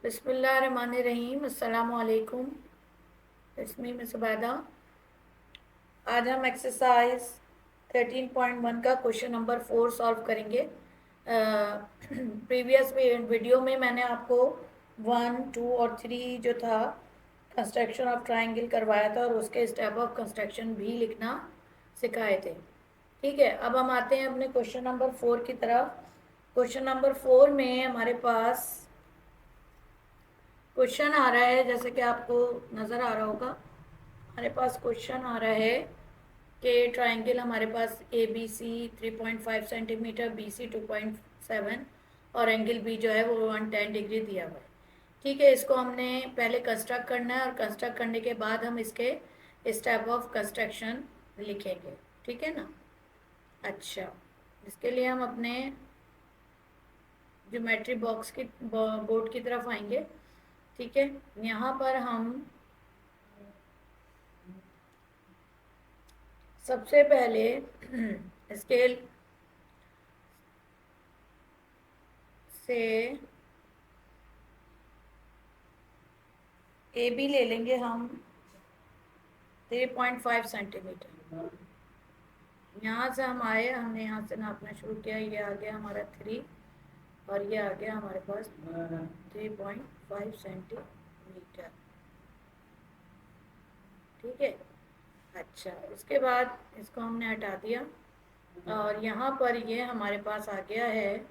बिस्मिल्लाहिर्रहमानिर्रहीम। अस्सलामु अलैकुम। इसमें मैं सुबैदा। आज हम एक्सरसाइज 13.1 का क्वेश्चन नंबर 4 सॉल्व करेंगे। प्रीवियस वीडियो में मैंने आपको 1, 2 और 3 जो था कंस्ट्रक्शन ऑफ ट्राइंगल करवाया था और उसके स्टेप ऑफ कंस्ट्रक्शन भी लिखना सिखाए थे। ठीक है, अब हम आते हैं अपने क्वेश्चन नंबर 4 की तरफ। क्वेश्चन नंबर 4 में हमारे पास क्वेश्चन आ रहा है, जैसे कि आपको नज़र आ रहा होगा। हमारे पास क्वेश्चन आ रहा है कि ट्राइंगल हमारे पास A B C 3.5 centimetre, B C 2.7 और एंगल बी जो है वो 110 डिग्री दिया हुआ है। ठीक है, इसको हमने पहले कंस्ट्रक्ट करना है और कंस्ट्रक्ट करने के बाद हम इसके स्टेप ऑफ कंस्ट्रक्शन लिखेंगे। ठीक है ना। अच्छा, इसके लिए हम अपने ज्योमेट्री बॉक्स की बोर्ड की तरफ आएंगे। ठीक है, यहाँ पर हम सबसे पहले स्केल से ए बी ले लेंगे हम 3.5 सेंटीमीटर। यहाँ से हम आए, हमने यहाँ से नापना शुरू किया, ये आ गया हमारा 3 और ये आ गया हमारे पास 3.5 सेंटीमीटर। ठीक है। अच्छा, उसके बाद इसको हमने हटा दिया और यहाँ पर ये हमारे पास आ गया है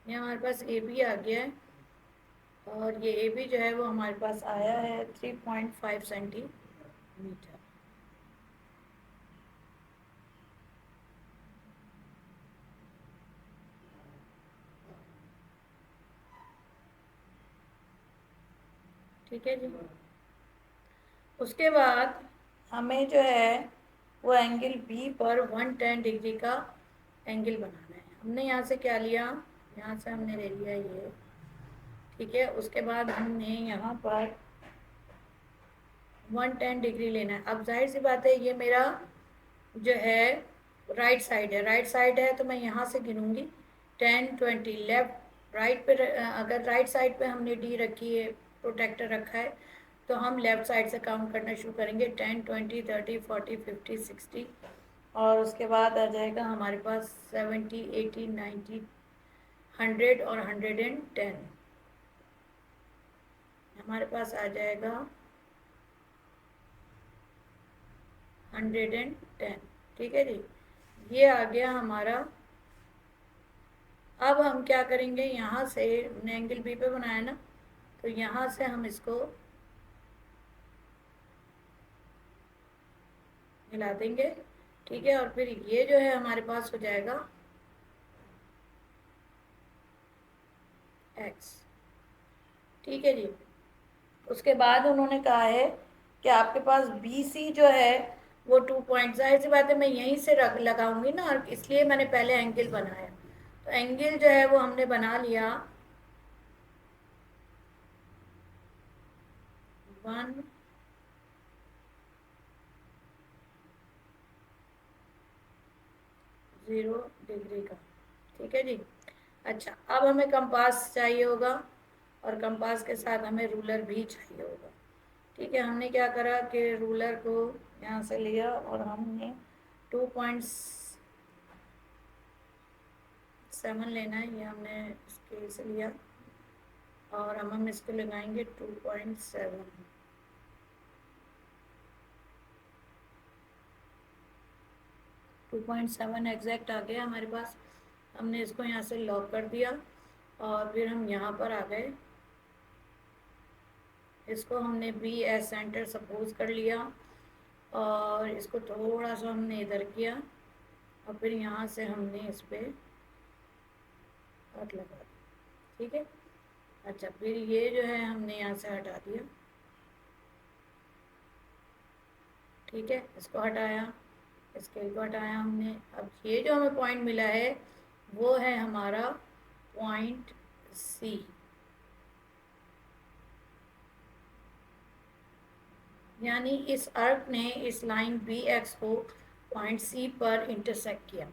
ये हमारे पास ए बी आ गया है और ये ए बी जो है वो हमारे पास आया है 3.5 सेंटीमीटर। ठीक है जी। उसके बाद हमें जो है वो एंगल बी पर 110 डिग्री का एंगल बनाना है। हमने यहाँ से क्या लिया, यहाँ से हमने ले लिया ये। ठीक है, उसके बाद हमने यहाँ पर 110 डिग्री लेना है। अब जाहिर सी बात है, ये मेरा जो है राइट साइड है, राइट साइड है तो मैं यहाँ से गिनूंगी 10, 20। लेफ्ट राइट पे अगर राइट साइड पे हमने डी रखी है, प्रोटेक्टर रखा है, तो हम लेफ्ट साइड से काउंट करना शुरू करेंगे 10, 20, 30, 40, 50, 60 और उसके बाद आ जाएगा हमारे पास 70, 80, 90, 100 और 110 हमारे पास आ जाएगा 110। ठीक है जी, ये आ गया हमारा। अब हम क्या करेंगे, यहाँ से हमने एंगल बी पे बनाया ना, तो यहाँ से हम इसको मिला देंगे। ठीक है, और फिर ये जो है हमारे पास हो जाएगा x। ठीक है जी। उसके बाद उन्होंने कहा है कि आपके पास बी सी जो है वो 2 पॉइंट, जाहिर सी बात है मैं यहीं से रख लगाऊंगी ना, और इसलिए मैंने पहले एंगल बनाया। तो एंगल जो है वो हमने बना लिया 10 डिग्री का। ठीक है जी। अच्छा, अब हमें कंपास चाहिए होगा और कंपास के साथ हमें रूलर भी चाहिए होगा। ठीक है, हमने क्या करा कि रूलर को यहाँ से लिया और हमने 2.7 लेना है, ये हमने स्केल से लिया और हम इसको लगाएंगे 2.7। 2.7 एग्जैक्ट आ गया हमारे पास। हमने इसको यहाँ से लॉक कर दिया और फिर हम यहाँ पर आ गए। इसको हमने बी एस सेंटर सपोज कर लिया और इसको थोड़ा सा हमने इधर किया और फिर यहाँ से हमने इस पर कट लगा दिया। ठीक है। अच्छा, फिर ये जो है हमने यहाँ से हटा दिया। ठीक है, इसको हटाया, स्केल को हटाया हमने। अब ये जो हमें पॉइंट मिला है वो है हमारा पॉइंट सी। यानी इस आर्क ने इस लाइन बी एक्स को पॉइंट सी पर इंटरसेक्ट किया।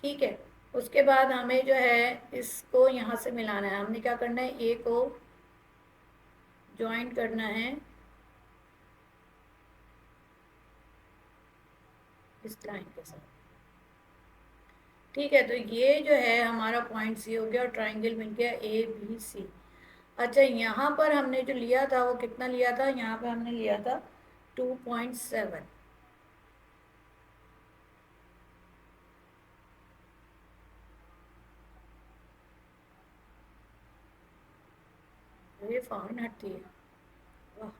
ठीक है, उसके बाद हमें जो है इसको यहाँ से मिलाना है। हमने क्या करना है, ए को ज्वाइन करना है इस लाइन के साथ। ठीक है, तो ये जो है हमारा पॉइंट सी हो गया और ट्राइंगल मिल गया ए बी सी। अच्छा, यहाँ पर हमने जो लिया था वो कितना लिया था, यहाँ पे हमने लिया था 2.7। ये फाइन हटती है, वाह।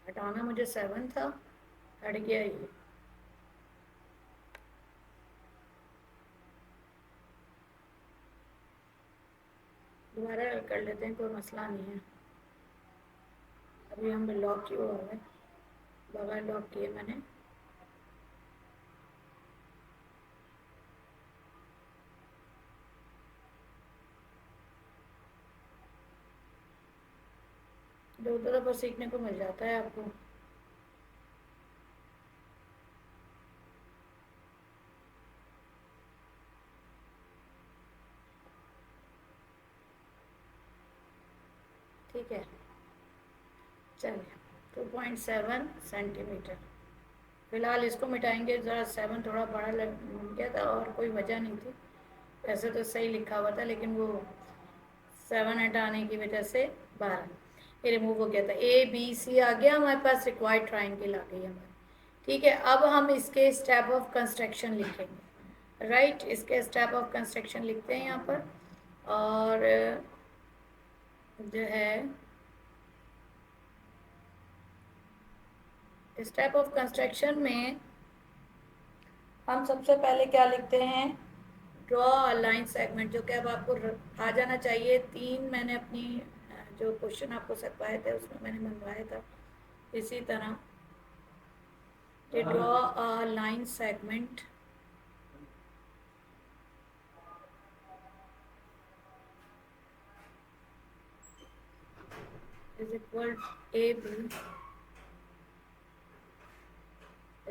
हटाना मुझे 7 था, हट गया ये। दोबारा कर लेते हैं, कोई मसला नहीं है। अभी हम लॉक किए हुआ है, बगैर लॉक किए मैंने। दो दफा सीखने को मिल जाता है आपको। ठीक है, चलिए 2.7 सेंटीमीटर। फिलहाल इसको मिटाएंगे, ज़रा 7 थोड़ा बड़ा लग गया था और कोई वजह नहीं थी। वैसे तो सही लिखा हुआ था, लेकिन वो 7 हटाने की वजह से 12 ये रिमूव हो गया था। ए बी सी आ गया हमारे पास, रिक्वायर्ड ट्राइंगल आ गई हमारी। ठीक है, अब हम इसके स्टेप ऑफ कंस्ट्रक्शन लिखेंगे। राइट, इसके स्टेप ऑफ कंस्ट्रक्शन लिखते हैं यहाँ पर। और जो है स्टेप ऑफ कंस्ट्रक्शन में हम सबसे पहले क्या लिखते हैं, ड्रॉ अ लाइन सेगमेंट, जो कि अब आपको आ जाना चाहिए। 3 मैंने अपनी जो क्वेश्चन आपको सरवाए थे उसमें मैंने मंगवाया था इसी तरह कि draw a line segment is equal A B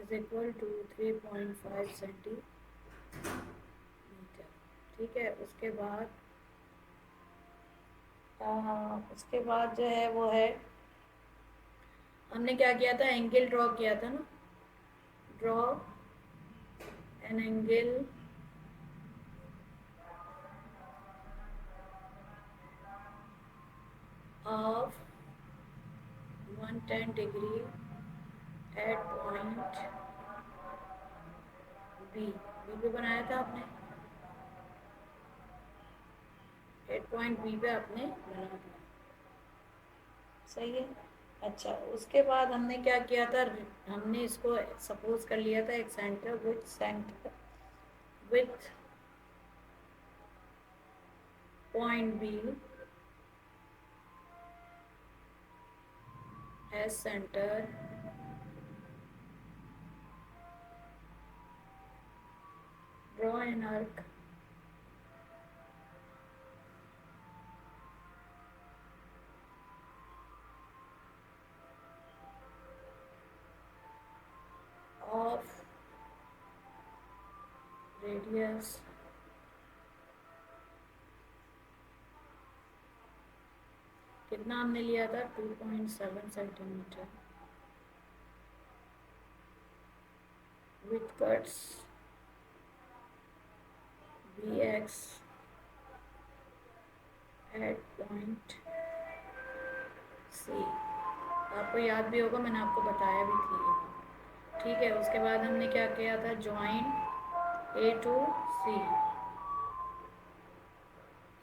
is equal to 3.5 centimetre. ठीक है, उसके बाद जो है वो है, हमने क्या किया था, एंगल ड्रॉ किया था ना। Draw an angle of 110 degree at point B. B पे बनाया था आपने, एट पॉइंट बी पे आपने बना दिया, सही है। अच्छा, उसके बाद हमने क्या किया था, हमने इसको सपोज कर लिया था एक centre with point B as centre draw an arc of radius कितना हमने लिया था, 2.7 centimetre with cuts bx at point c। आपको याद भी होगा, मैंने आपको बताया भी थी। ठीक है, उसके बाद हमने क्या किया था, join A to C,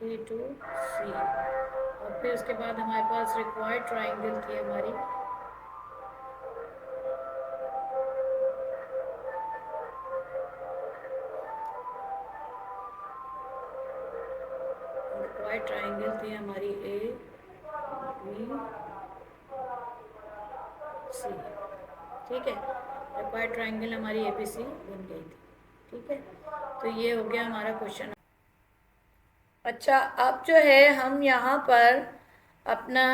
A to C. और फिर उसके बाद हमारे पास रिक्वायर्ड ट्राइंगल थी हमारी, रिक्वायर्ड ट्राइंगल थी हमारी ए बी सी। ठीक है, रिक्वायर्ड ट्राइंगल हमारी ए बी सी बन गई थी। ठीक है, तो ये हो गया हमारा क्वेश्चन। अच्छा, अब जो है हम यहाँ पर अपना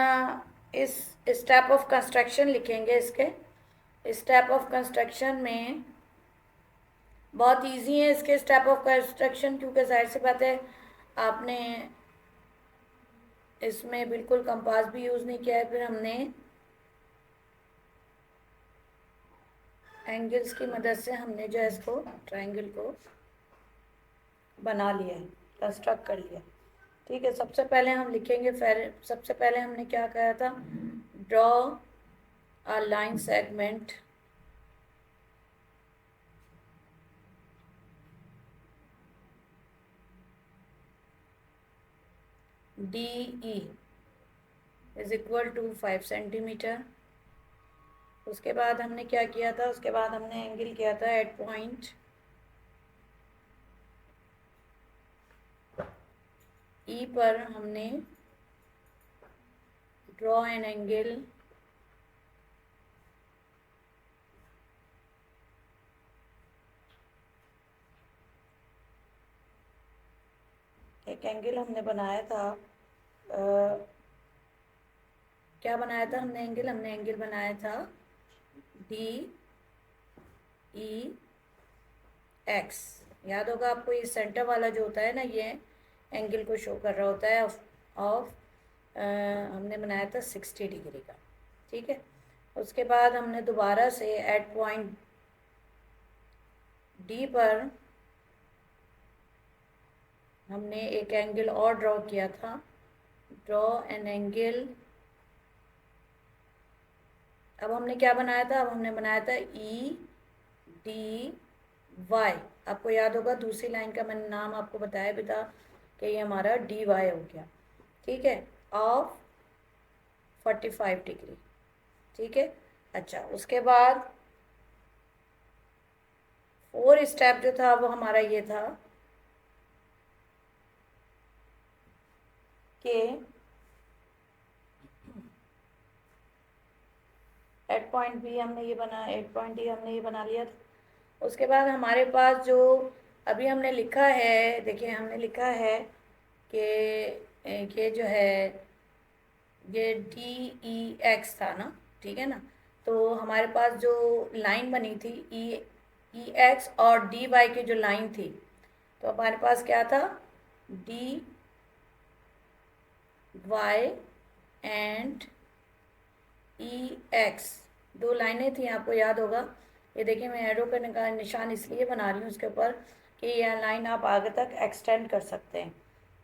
इस स्टेप ऑफ कंस्ट्रक्शन लिखेंगे। इसके स्टेप ऑफ कंस्ट्रक्शन में बहुत इजी है इसके स्टेप ऑफ कंस्ट्रक्शन, क्योंकि जाहिर सी बात है आपने इसमें बिल्कुल कंपास भी यूज़ नहीं किया है। फिर हमने एंगल्स की मदद से हमने जो है इसको ट्रायंगल को बना लिया है, कंस्ट्रक्ट कर लिया। ठीक है, सबसे पहले हम लिखेंगे, फिर सबसे पहले हमने क्या कहा था, draw a line segment DE is equal to 5 centimetre. उसके बाद हमने क्या किया था, उसके बाद हमने एंगल किया था एट पॉइंट E पर हमने ड्रॉ एन एंगल एक एंगल हमने बनाया था। क्या बनाया था हमने एंगल बनाया था DEX। याद होगा आपको, ये सेंटर वाला जो होता है ना, ये एंगल को शो कर रहा होता है ऑफ हमने बनाया था 60 डिग्री का। ठीक है, उसके बाद हमने दोबारा से एट पॉइंट D पर हमने एक एंगल और ड्रॉ किया था। ड्रॉ एन एंगल, अब हमने क्या बनाया था, अब हमने बनाया था EDY। आपको याद होगा दूसरी लाइन का मैंने नाम आपको बताया भी था कि ये हमारा DY हो गया। ठीक है, ऑफ 45 डिग्री। ठीक है, अच्छा, उसके बाद 4 स्टेप जो था वो हमारा ये था कि एट पॉइंट B हमने ये बना, एट पॉइंट D हमने ये बना लिया था। उसके बाद हमारे पास जो अभी हमने लिखा है, देखिए हमने लिखा है कि ये जो है ये DEX था ना, ठीक है ना। तो हमारे पास जो लाइन बनी थी EX और DY की जो लाइन थी, तो हमारे पास क्या था, DY एंड EX दो लाइनें थी, आपको याद होगा। ये देखिए मैं एरो का निशान इसलिए बना रही हूँ उसके ऊपर कि यह लाइन आप आगे तक एक्सटेंड कर सकते हैं।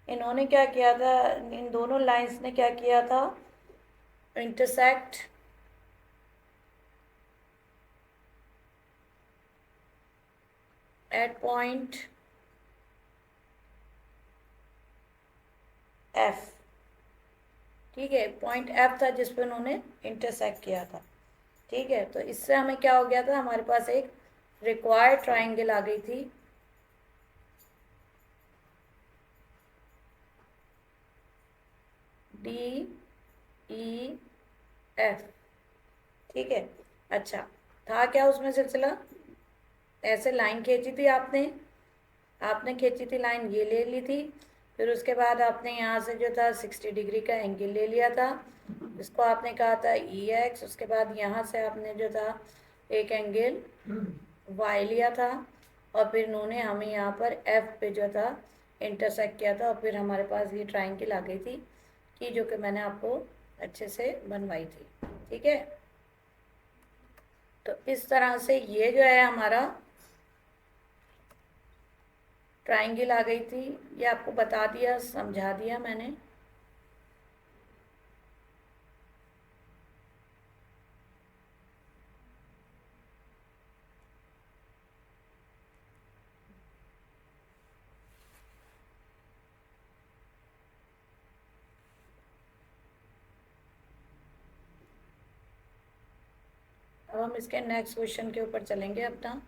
इन्होंने क्या किया था, इन दोनों लाइंस ने क्या किया था, इंटरसेक्ट एट पॉइंट F। ठीक है, पॉइंट F था जिस पर उन्होंने इंटरसेक्ट किया था। ठीक है, तो इससे हमें क्या हो गया था, हमारे पास एक रिक्वायर्ड ट्राइंगल आ गई थी। DEF। ठीक है, अच्छा, था क्या उसमें सिलसिला, ऐसे लाइन खींची थी आपने, खींची थी लाइन, ये ले ली थी। फिर उसके बाद आपने यहाँ से जो था 60 डिग्री का एंगल ले लिया था, इसको आपने कहा था EX। उसके बाद यहाँ से आपने जो था एक एंगल Y लिया था, और फिर इन्होंने हमें यहाँ पर F पे जो था इंटरसेक्ट किया था, और फिर हमारे पास ये ट्राइंगल आ गई थी कि जो कि मैंने आपको अच्छे से बनवाई थी। ठीक है, तो इस तरह से ये जो है हमारा ट्राइंगल आ गई थी। ये आपको बता दिया, समझा दिया मैंने। अब हम इसके नेक्स्ट क्वेश्चन के ऊपर चलेंगे, अपना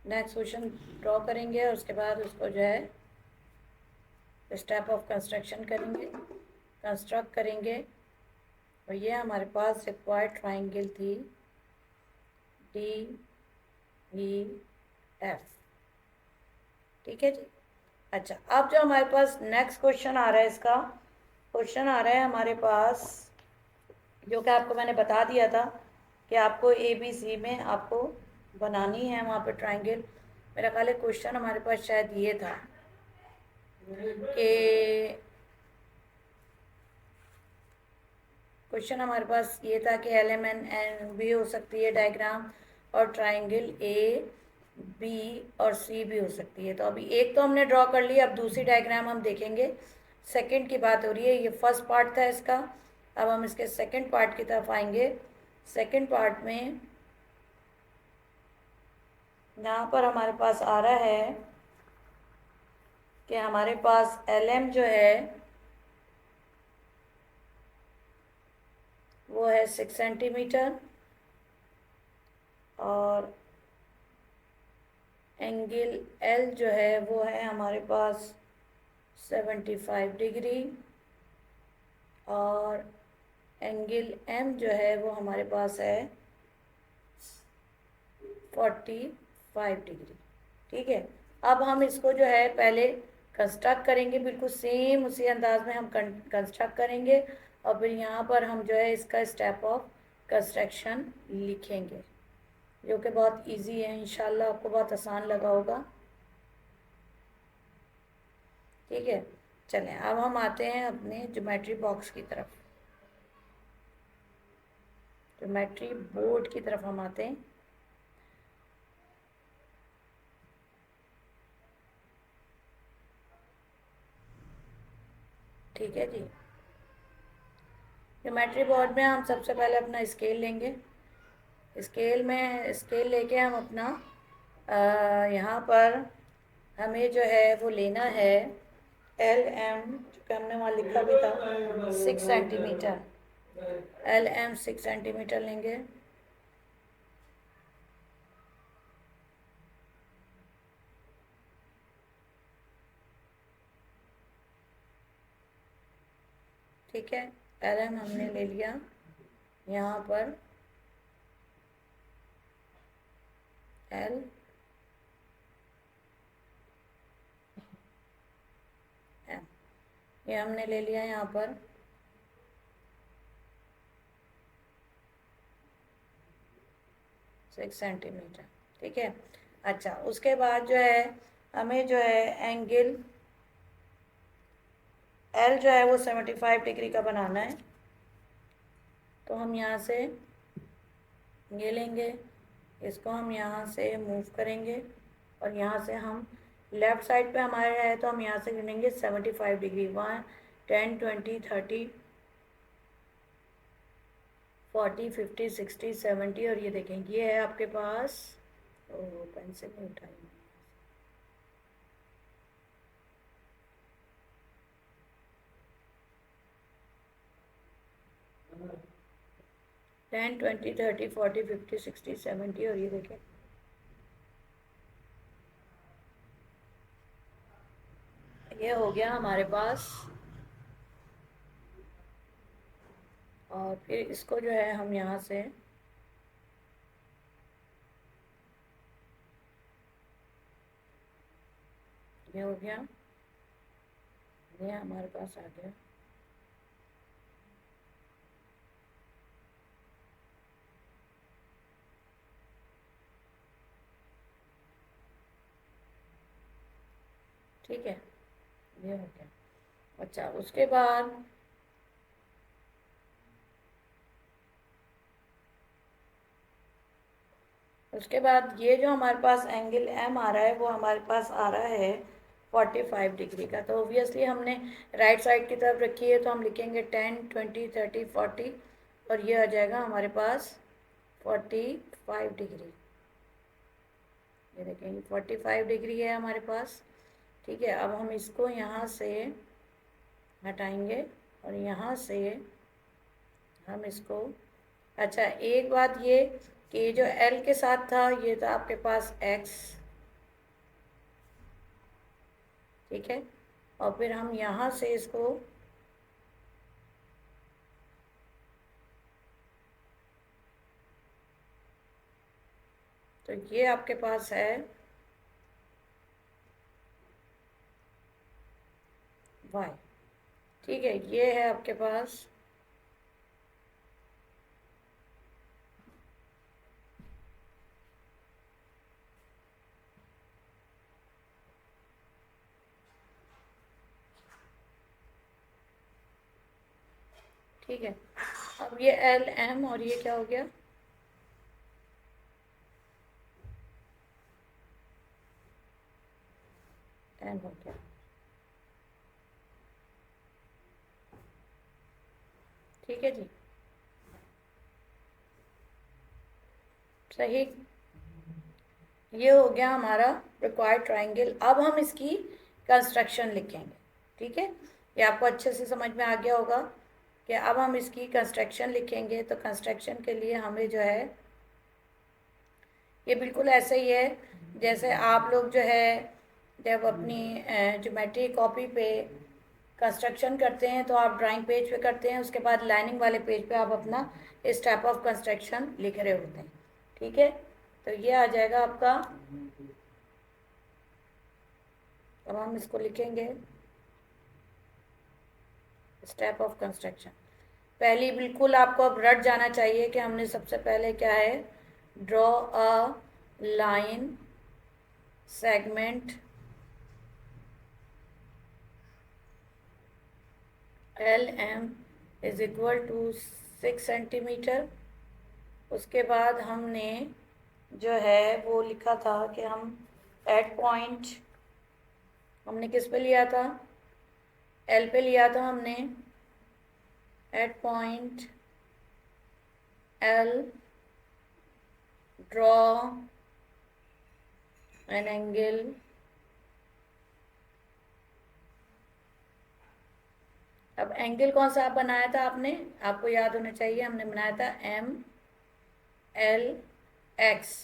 नेक्स्ट क्वेश्चन ड्रॉ करेंगे, और उसके बाद उसको जो है स्टेप ऑफ कंस्ट्रक्शन करेंगे, कंस्ट्रक्ट करेंगे। और ये हमारे पास रिक्वायर्ड ट्राइंगल थी DEF। ठीक है जी, अच्छा, अब जो हमारे पास नेक्स्ट क्वेश्चन आ रहा है इसका, क्वेश्चन आ रहा है हमारे पास, जो कि आपको मैंने बता दिया था कि आपको ए बी सी में आपको बनानी है वहाँ पे ट्राइंगल। मेरा ख्याल है क्वेश्चन हमारे पास शायद ये था कि क्वेश्चन हमारे पास ये था कि एल एम एन एन भी हो सकती है डायग्राम, और ट्राइंगल ए बी और सी भी हो सकती है। तो अभी एक तो हमने ड्रॉ कर लिया, अब दूसरी डायग्राम हम देखेंगे। सेकंड की बात हो रही है, ये फर्स्ट पार्ट था इसका, अब हम इसके सेकंड पार्ट की तरफ आएंगे। सेकंड पार्ट में यहाँ पर हमारे पास आ रहा है कि हमारे पास एल एम जो है वो है 6 सेंटीमीटर, और एंगल एल जो है वो है हमारे पास 75 डिग्री, और एंगल एम जो है वो हमारे पास है 45 डिग्री। ठीक है, अब हम इसको जो है पहले कंस्ट्रक्ट करेंगे, बिल्कुल सेम उसी अंदाज में हम कंस्ट्रक्ट करेंगे, और फिर यहाँ पर हम जो है इसका स्टेप ऑफ कंस्ट्रक्शन लिखेंगे, जो कि बहुत इजी है, इंशाल्लाह आपको बहुत आसान लगा होगा। ठीक है, चलें अब हम आते हैं अपने ज्योमेट्री बॉक्स की तरफ, ज्योमेट्री बोर्ड की तरफ हम आते हैं। ठीक है जी, ज्योमेट्री बोर्ड में हम सबसे पहले अपना स्केल लेंगे। स्केल लेके हम अपना यहाँ पर हमें जो है वो लेना है एल एम, जो कि हमने वहाँ लिखा भी था 6 सेंटीमीटर, एल एम 6 सेंटीमीटर लेंगे। ठीक है, एल एम हमने ले लिया यहाँ पर एल एम, ये हमने ले लिया यहाँ पर 6 सेंटीमीटर। ठीक है, अच्छा उसके बाद जो है हमें जो है एंगल एल जो है वो 75 डिग्री का बनाना है। तो हम यहाँ से ये लेंगे, इसको हम यहाँ से मूव करेंगे, और यहाँ से हम लेफ़्ट साइड पे हमारे है तो हम यहाँ से गिनेंगे 75 डिग्री, 1 10 20 30 40 50 60 70, और ये देखें ये है आपके पास, ओ पेंसिल नहीं उठाई, 10 20 30 40 50 60 70, और ये देखें ये हो गया हमारे पास। और फिर इसको जो है हम यहाँ से ये हो गया, ये हमारे पास आ गया। ठीक है, ये हो गया। अच्छा उसके बाद ये जो हमारे पास एंगल एम आ रहा है वो हमारे पास आ रहा है 45 डिग्री का। तो ऑब्वियसली हमने राइट साइड की तरफ रखी है, तो हम लिखेंगे 10 20 30 40, और ये आ जाएगा हमारे पास 45 डिग्री। ये देखेंगे 45 डिग्री है हमारे पास। ठीक है, अब हम इसको यहाँ से हटाएंगे, और यहाँ से हम इसको, अच्छा एक बात ये कि जो एल के साथ था ये था आपके पास एक्स। ठीक है, और फिर हम यहाँ से इसको तो ये आपके पास है वाई। ठीक है, ये है आपके पास ठीक है। अब ये एल एम और ये क्या हो गया, एन हो गया। ठीक है जी, सही। ये हो गया हमारा रिक्वायर्ड ट्राइंगल। अब हम इसकी कंस्ट्रक्शन लिखेंगे। ठीक है, ये आपको अच्छे से समझ में आ गया होगा कि अब हम इसकी कंस्ट्रक्शन लिखेंगे। तो कंस्ट्रक्शन के लिए हमें जो है ये बिल्कुल ऐसे ही है जैसे आप लोग जो है जब अपनी ज्योमेट्री कॉपी पे कंस्ट्रक्शन करते हैं तो आप ड्राइंग पेज पे करते हैं, उसके बाद लाइनिंग वाले पेज पे आप अपना इस टाइप ऑफ कंस्ट्रक्शन लिख रहे होते हैं। ठीक है, तो ये आ जाएगा आपका। अब हम इसको लिखेंगे स्टेप ऑफ कंस्ट्रक्शन। पहली बिल्कुल आपको अब रट जाना चाहिए कि हमने सबसे पहले क्या है, draw a line segment L M is equal to 6 centimetre. उसके बाद हमने जो है वो लिखा था कि हम एट पॉइंट हमने किस पे लिया था, एल पे लिया था हमने। At point L draw an angle अब एंगल कौन सा बनाया था आपने, आपको याद होना चाहिए, हमने बनाया था एम एल एक्स।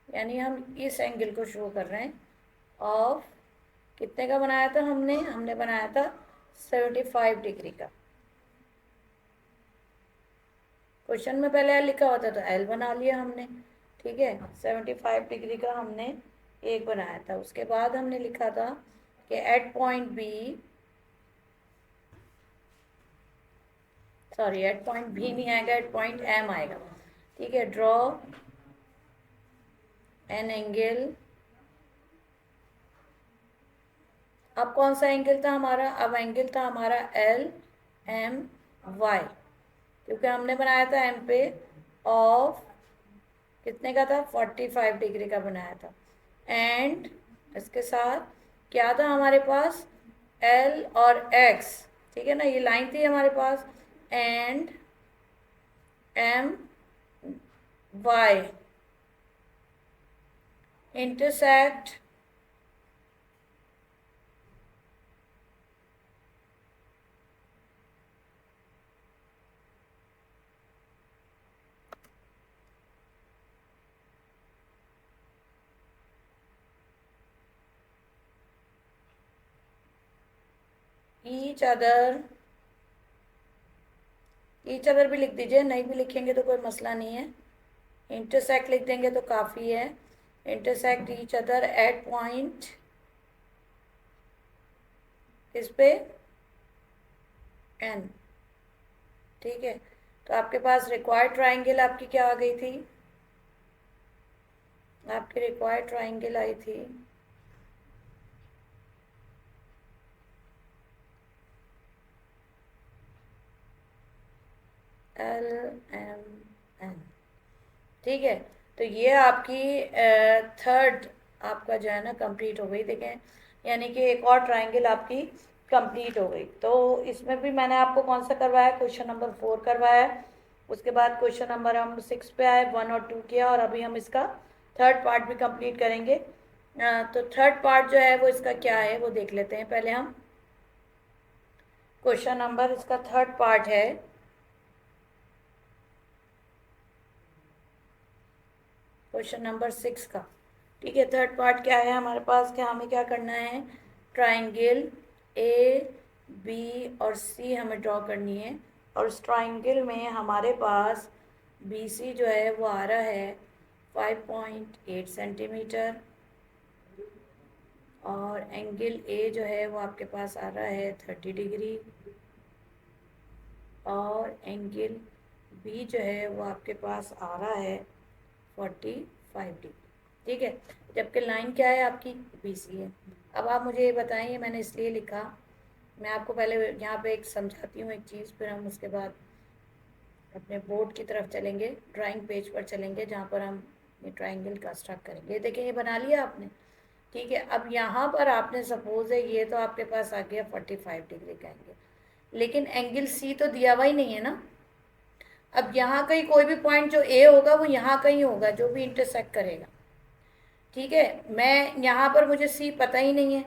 यानी हम इस एंगल को शो कर रहे हैं। ऑफ कितने का बनाया था हमने, हमने बनाया था 75 डिग्री का। क्वेश्चन में पहले एल लिखा होता तो एल बना लिया हमने। ठीक है, 75 डिग्री का हमने एक बनाया था। उसके बाद हमने लिखा था कि at point B, sorry at point B नहीं आएगा, एट पॉइंट एम आएगा। ठीक है, ड्रॉ एन एंगल। अब कौन सा एंगल था हमारा, अब एंगल था हमारा एल एम वाई, क्योंकि हमने बनाया था एम पे ऑफ कितने का था, 45 डिग्री का बनाया था। एंड इसके साथ क्या था हमारे पास, एल और एक्स। ठीक है ना, ये लाइन थी हमारे पास। And M Y intersect each other. Each other भी लिख दीजिए, नहीं भी लिखेंगे तो कोई मसला नहीं है, इंटरसेक्ट लिख देंगे तो काफ़ी है। Intersect each other at point इस पे एन। ठीक है, तो आपके पास रिक्वायर्ड ट्राइंगल आपकी क्या आ गई थी, आपकी रिक्वायर्ड ट्राइंगल आई थी एल एम एन। ठीक है, तो ये आपकी थर्ड आपका जो है ना कंप्लीट हो गई। देखें, यानी कि एक और ट्राइंगल आपकी कंप्लीट हो गई। तो इसमें भी मैंने आपको कौन सा करवाया, क्वेश्चन नंबर 4 करवाया। उसके बाद क्वेश्चन नंबर हम 6 पे आए, 1 और 2 किया, और अभी हम इसका थर्ड पार्ट भी कंप्लीट करेंगे। तो थर्ड पार्ट जो है वो इसका क्या है वो देख लेते हैं पहले हम। क्वेश्चन नंबर इसका थर्ड पार्ट है, क्वेश्चन नंबर 6 का। ठीक है, थर्ड पार्ट क्या है हमारे पास, क्या हमें क्या करना है, ट्राइंगल ए बी और सी हमें ड्रॉ करनी है। और उस ट्राइंगल में हमारे पास बी सी जो है वो आ रहा है 5.8 सेंटीमीटर, और एंगल ए जो है वो आपके पास आ रहा है 30 डिग्री, और एंगल बी जो है वो आपके पास आ रहा है 45 डिग्री। ठीक है, जबकि लाइन क्या है आपकी, बी सी है। अब आप मुझे ये बताइए, मैंने इसलिए लिखा, मैं आपको पहले यहाँ पे एक समझाती हूँ एक चीज़, फिर हम उसके बाद अपने बोर्ड की तरफ चलेंगे, ड्राइंग पेज पर चलेंगे जहाँ पर हम ये ट्राइंगल कंस्ट्रक्ट करेंगे। देखिए ये बना लिया आपने। ठीक है, अब यहाँ पर आपने सपोज है ये तो आपके पास आ गया 45 डिग्री का एंगल, लेकिन एंगल सी तो दिया हुआ ही नहीं है ना। अब यहाँ कहीं कोई भी पॉइंट जो ए होगा वो यहाँ कहीं होगा, जो भी इंटरसेक्ट करेगा। ठीक है, मैं यहाँ पर मुझे सी पता ही नहीं है।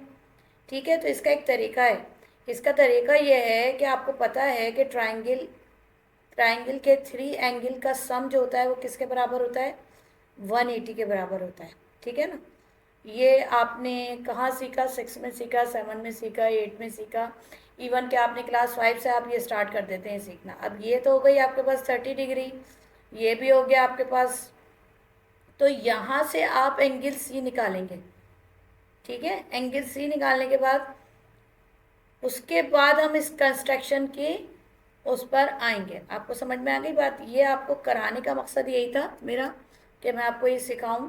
ठीक है, तो इसका एक तरीका है। इसका तरीका यह है कि आपको पता है कि ट्राइंगल के 3 एंगल का सम जो होता है वो किसके बराबर होता है, 180 के बराबर होता है। ठीक है ना, ये आपने कहाँ सीखा, 6 में सीखा, 7 में सीखा, 8 में सीखा, इवन कि आपने क्लास 5 से आप ये स्टार्ट कर देते हैं सीखना। अब ये तो हो गई आपके पास 30 डिग्री, ये भी हो गया आपके पास, तो यहाँ से आप एंगल सी निकालेंगे। ठीक है, एंगल सी निकालने के बाद उसके बाद हम इस कंस्ट्रक्शन की उस पर आएंगे। आपको समझ में आ गई बात, ये आपको कराने का मकसद यही था मेरा कि मैं आपको ये सिखाऊं।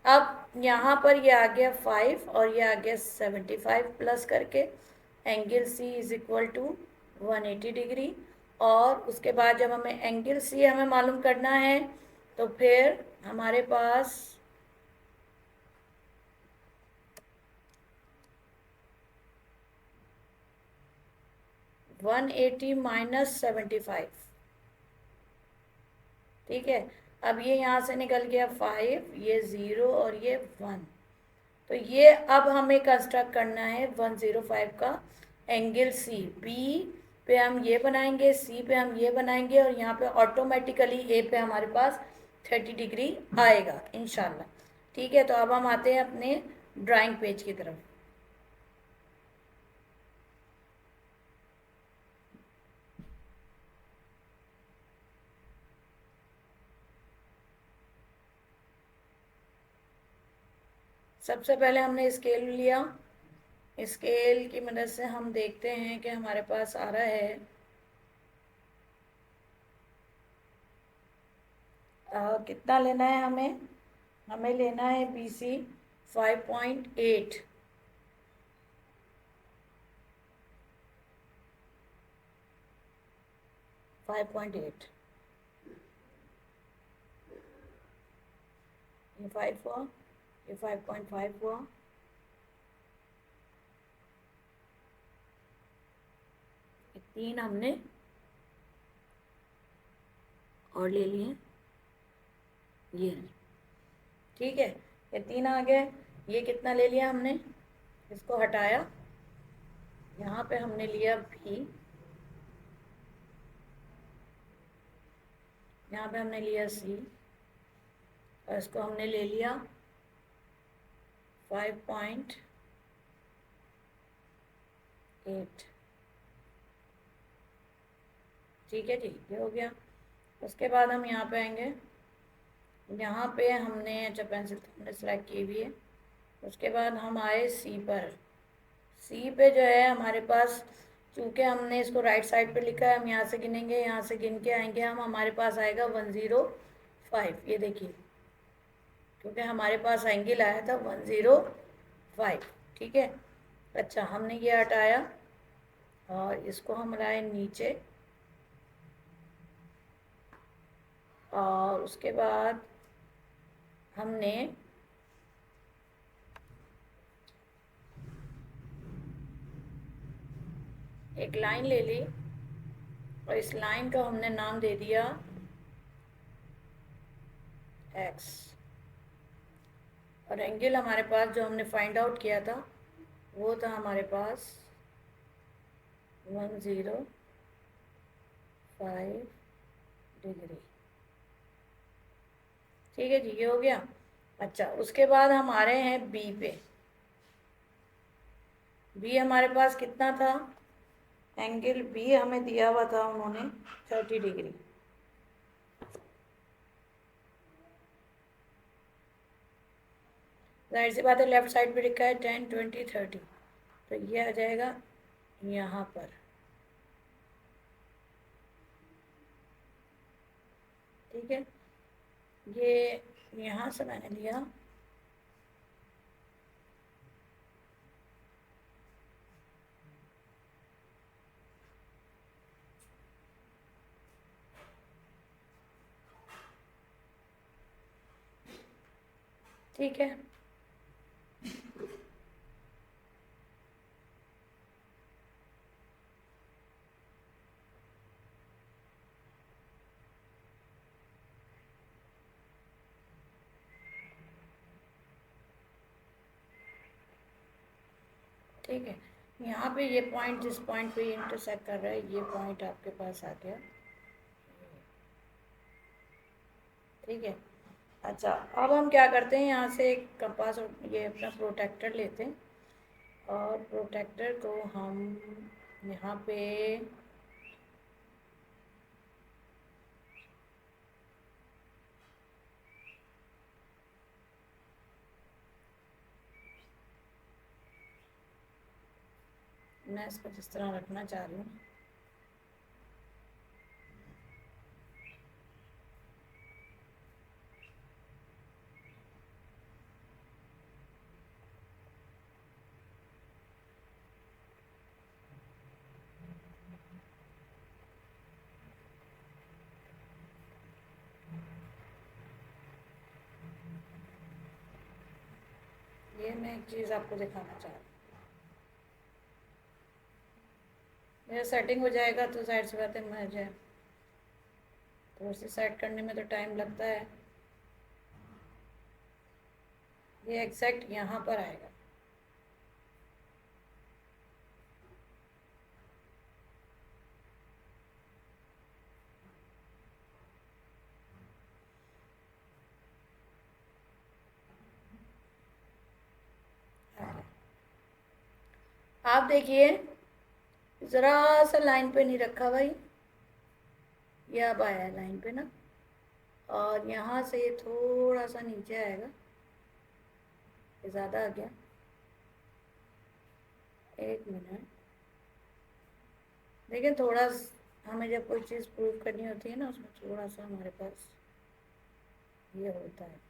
अब यहाँ पर ये आ गया 5 और ये आ गया 75 प्लस करके angle C is equal to 180 degree. और उसके बाद जब हमें एंगल सी हमें मालूम करना है तो फिर हमारे पास 180 माइनस 75। ठीक है, अब ये यहाँ से निकल गया 5, ये 0 और ये 1। तो ये अब हमें कंस्ट्रक्ट करना है 105 का एंगल सी। बी पे हम ये बनाएंगे, सी पे हम ये बनाएंगे, और यहाँ पे ऑटोमेटिकली ए पे हमारे पास 30 डिग्री आएगा इंशाल्लाह। ठीक है, तो अब हम आते हैं अपने ड्राइंग पेज की तरफ। सबसे पहले हमने स्केल लिया, स्केल की मदद से हम देखते हैं कि हमारे पास आ रहा है कितना लेना है हमें, हमें लेना है बी सी 5.8। ये 5 हुआ, ये 5.5 हुआ, ये 3 हमने और ले लिए ये। ठीक है, ये 3 आ गए। ये कितना ले लिया हमने, इसको हटाया, यहाँ पे हमने लिया भी, यहाँ पे हमने लिया सी, और इसको हमने ले लिया 5.8। ठीक है जी, ये हो गया। उसके बाद हम यहाँ पे आएंगे, यहाँ पे हमने अच्छा पेंसिल तो हमने सेलेक्ट की हुई है। उसके बाद हम आए सी पर। सी पे जो है हमारे पास, चूँकि हमने इसको राइट साइड पे लिखा है, हम यहाँ से गिनेंगे, यहाँ से गिन के आएंगे हम, हमारे पास आएगा 105। ये देखिए, क्योंकि हमारे पास एंगल आया था 105। ठीक है, अच्छा हमने ये हटाया और इसको हम लाए नीचे, और उसके बाद हमने एक लाइन ले ली, और इस लाइन का हमने नाम दे दिया एक्स। और एंगल हमारे पास जो हमने फाइंड आउट किया था वो था हमारे पास 105 डिग्री। ठीक है जी, ये हो गया। अच्छा, उसके बाद हम आ रहे हैं बी पे। बी हमारे पास कितना था, एंगल बी हमें दिया हुआ था उन्होंने 30 डिग्री। जाहिर सी बात है लेफ्ट साइड पे लिखा है 10, 20, 30, तो ये आ जाएगा यहाँ पर। ठीक है, ये यहाँ से मैंने लिया, ठीक है। ठीक है, यहाँ पे ये पॉइंट, जिस पॉइंट पे ये इंटरसेक्ट कर रहा है, ये पॉइंट आपके पास आ गया। ठीक है, अच्छा अब हम क्या करते हैं, यहाँ से एक कंपास और ये अपना प्रोटेक्टर लेते हैं, और प्रोटेक्टर को हम यहाँ पे मैं इसको जिस तरह रखना चाह रही हूँ, ये मैं एक चीज़ आपको दिखाना चाह रही हूँ। मेरा सेटिंग हो जाएगा तो जाहिर सी बात है मुझे थोड़ी सी सेट करने में तो टाइम लगता है। ये एग्जैक्ट यहाँ पर आएगा। आप देखिए, ज़रा सा लाइन पे नहीं रखा भाई, ये अब आया है लाइन पे ना, और यहाँ से ये थोड़ा सा नीचे आएगा, ये ज़्यादा आ गया, एक मिनट। लेकिन थोड़ा हमें जब कोई चीज़ प्रूव करनी होती है ना, उसमें थोड़ा सा हमारे पास ये होता है।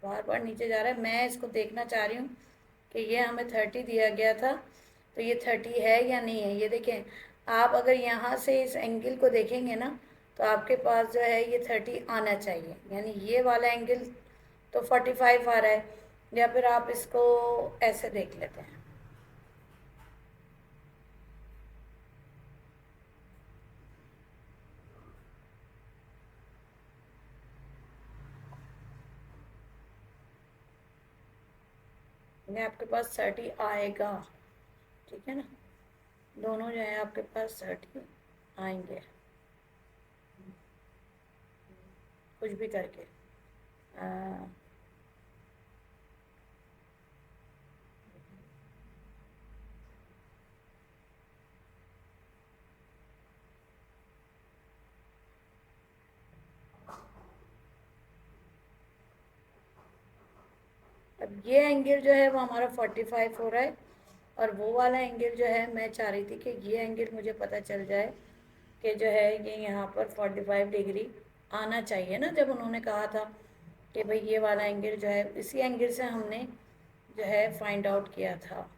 बार बार नीचे जा रहा है, मैं इसको देखना चाह रही हूँ कि ये हमें 30 दिया गया था, तो ये 30 है या नहीं है। ये देखें, आप अगर यहाँ से इस एंगल को देखेंगे ना, तो आपके पास जो है ये 30 आना चाहिए, यानी ये वाला एंगल तो 45 आ रहा है। या फिर आप इसको ऐसे देख लेते हैं, ये आपके पास 30 आएगा। ठीक है ना, दोनों जो है आपके पास 30 आएंगे, कुछ भी करके। अब ये एंगल जो है वो हमारा 45 हो रहा है, और वो वाला एंगल जो है मैं चाह रही थी कि ये एंगल मुझे पता चल जाए कि जो है ये यहाँ पर 45 डिग्री आना चाहिए ना। जब उन्होंने कहा था कि भाई ये वाला एंगल जो है, इसी एंगल से हमने जो है फाइंड आउट किया था।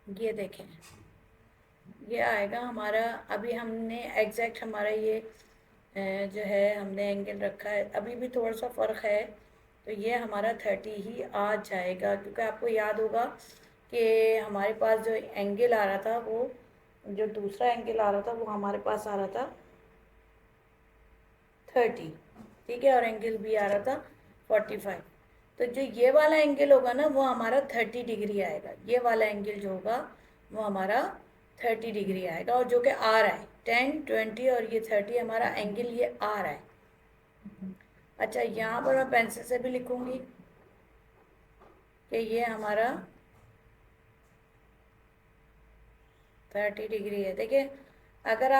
ये देखें, ये आएगा हमारा। अभी हमने एग्जैक्ट हमारा ये जो है हमने एंगल रखा है, अभी भी थोड़ा सा फ़र्क है, तो ये हमारा 30 ही आ जाएगा। क्योंकि आपको याद होगा कि हमारे पास जो एंगल आ रहा था, वो जो दूसरा एंगल आ रहा था वो हमारे पास आ रहा था 30। ठीक है, और एंगल भी आ रहा था 45। तो जो ये वाला एंगल होगा ना, वो हमारा 30 डिग्री आएगा। ये वाला एंगल जो होगा वो हमारा 30 डिग्री आएगा, और जो कि आ रहा है 10, 20 और ये 30 हमारा एंगल ये आ रहा है। अच्छा, यहाँ पर मैं पेंसिल से भी लिखूँगी, कि ये हमारा 30 डिग्री है। देखिए, अगर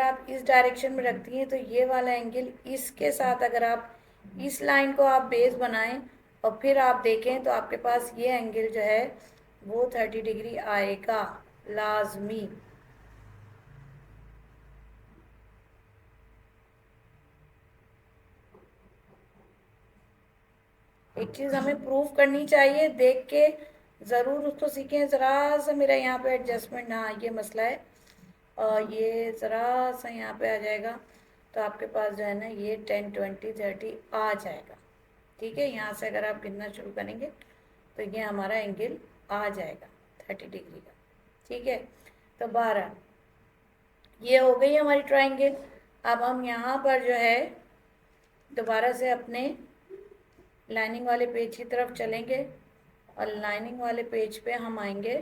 आप इस डायरेक्शन में रखती हैं तो ये वाला एंगल इसके साथ, अगर आप इस लाइन को आप बेस बनाएं और फिर आप देखें तो आपके पास ये एंगल जो है वो 30 डिग्री आएगा लाजमी। एक चीज़ हमें प्रूव करनी चाहिए, देख के ज़रूर उसको सीखें। ज़रा सा मेरा यहाँ पे एडजस्टमेंट, हाँ ये मसला है, और ये ज़रा सा यहाँ पे आ जाएगा तो आपके पास जो है ना ये 10, 20, 30 आ जाएगा। ठीक है, यहाँ से अगर आप गिनना शुरू करेंगे तो ये हमारा एंगल आ जाएगा 30 डिग्री का। ठीक है, तो 12 ये हो गई हमारी ट्राइंगल। अब हम यहाँ पर जो है दोबारा से अपने लाइनिंग वाले पेज की तरफ चलेंगे और लाइनिंग वाले पेज पे हम आएंगे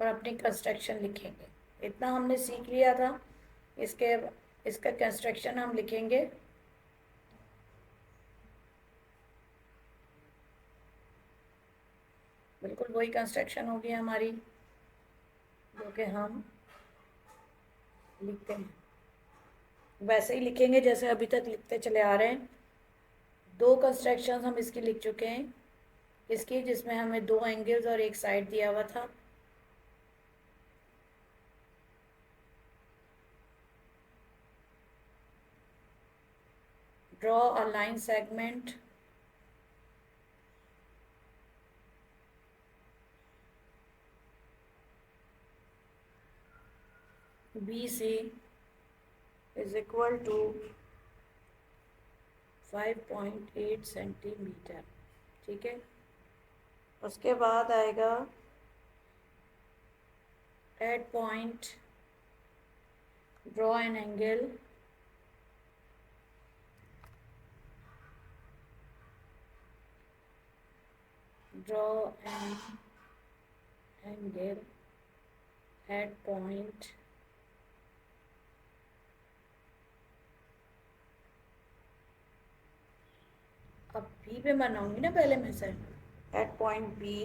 और अपनी कंस्ट्रक्शन लिखेंगे। इतना हमने सीख लिया था, इसका कंस्ट्रक्शन हम लिखेंगे। बिल्कुल वही कंस्ट्रक्शन होगी हमारी जो कि हम लिखते हैं, वैसे ही लिखेंगे जैसे अभी तक लिखते चले आ रहे हैं। 2 कंस्ट्रक्शन हम इसकी लिख चुके हैं, इसकी जिसमें हमें 2 एंगल्स और एक साइड दिया हुआ था। Draw a line segment BC is equal to 5.8 centimetre. ठीक है, उसके बाद आएगा at point, draw an angle at point अब बी पे बनाऊंगी ना पहले मैं से, at point B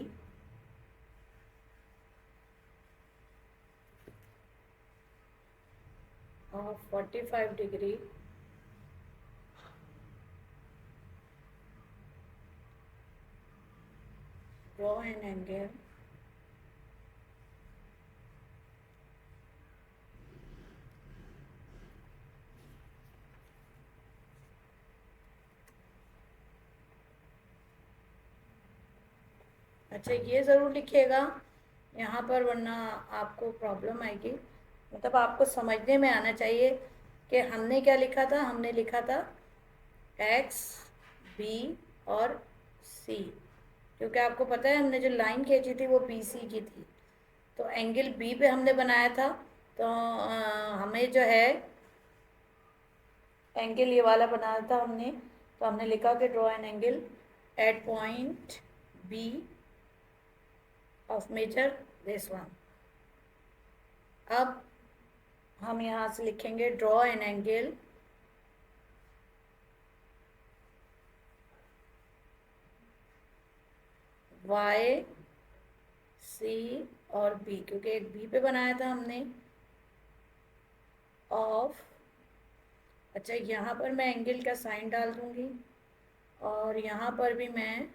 of 45 degree draw an angle अच्छा ये ज़रूर लिखिएगा यहाँ पर, वरना आपको प्रॉब्लम आएगी। मतलब आपको समझने में आना चाहिए कि हमने क्या लिखा था। हमने लिखा था एक्स, बी और सी, क्योंकि आपको पता है हमने जो लाइन खींची थी वो बी सी की थी, तो एंगल बी पे हमने बनाया था। तो हमें जो है एंगल ये वाला बनाया था हमने, तो हमने लिखा कि draw an angle at point B of measure this one. अब हम यहाँ से लिखेंगे draw an angle Y, C और बी, क्योंकि एक बी पे बनाया था हमने, ऑफ। अच्छा यहाँ पर मैं एंगल का साइन डाल दूँगी और यहाँ पर भी मैं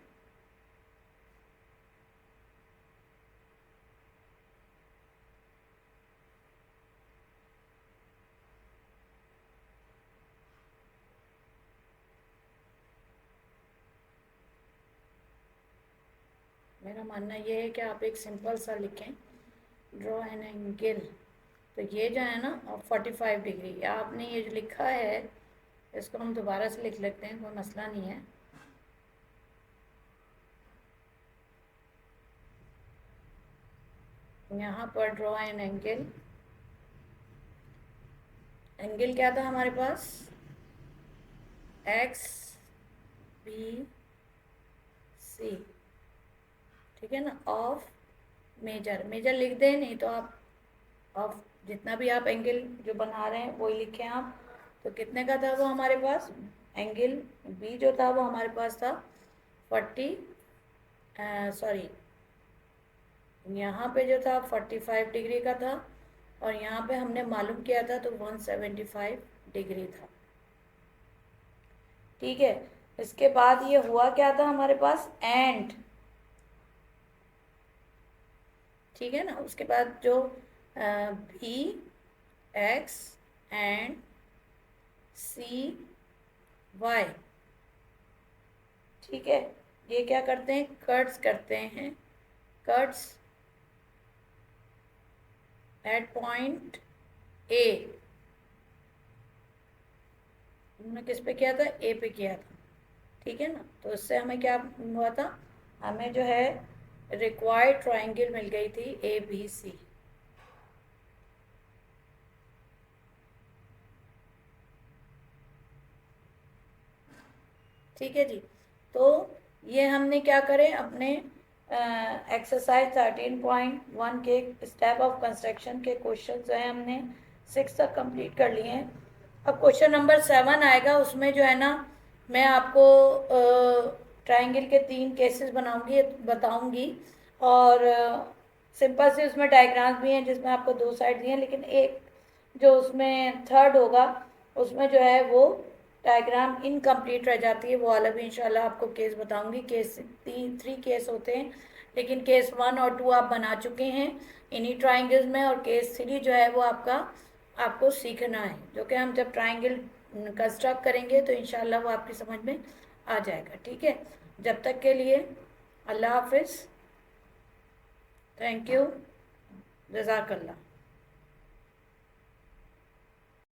मेरा मानना ये है कि आप एक सिंपल सा लिखें ड्रॉ एन एंगल। तो ये जो है ना 45 डिग्री, आपने ये जो लिखा है इसको हम दोबारा से लिख लेते हैं, कोई मसला नहीं है। यहाँ पर ड्रॉ एन एंगल, एंगल क्या था हमारे पास, एक्स बी सी, ठीक है ना, ऑफ मेजर। मेजर लिख दें, नहीं तो आप ऑफ, जितना भी आप एंगल जो बना रहे हैं वही लिखें आप। तो कितने का था वो हमारे पास, एंगल बी जो था वो हमारे पास था सॉरी, यहाँ पे जो था 45 डिग्री का था और यहाँ पे हमने मालूम किया था तो 175 डिग्री था। ठीक है, इसके बाद ये हुआ क्या था हमारे पास, एंड, ठीक है ना। उसके बाद जो B X and C Y, ठीक है, ये क्या करते हैं, कट्स करते हैं, कट्स एट पॉइंट ए। हमने किस पे किया था, ए पे किया था, ठीक है ना। तो इससे हमें क्या हुआ था, हमें जो है रिक्वायर्ड ट्राइंगल मिल गई थी ए बी सी। ठीक है जी। तो ये हमने क्या करें, अपने एक्सरसाइज 13.1 के स्टेप ऑफ कंस्ट्रक्शन के क्वेश्चन जो है हमने 6 तक कंप्लीट कर लिए हैं। अब क्वेश्चन नंबर 7 आएगा, उसमें जो है ना मैं आपको ट्राइंगल के 3 केसेस बताऊंगी और सिंपल से उसमें डायग्राम्स भी हैं जिसमें आपको 2 साइड दिए हैं, लेकिन एक जो उसमें थर्ड होगा उसमें जो है वो डायग्राम इनकम्प्लीट रह जाती है, वो वाला भी इंशाल्लाह आपको केस बताऊंगी। केस 3 केस होते हैं, लेकिन केस 1 और 2 आप बना चुके हैं इन्हीं ट्राइंगल्स में, और केस 3 जो है वो आपको सीखना है, जो कि हम जब ट्राइंगल कंस्ट्रक्ट करेंगे तो इंशाल्लाह वो आपकी समझ में आ जाएगा। ठीक है, जब तक के लिए अल्लाह हाफिज़, थैंक यू, जज़ाकल्लाह।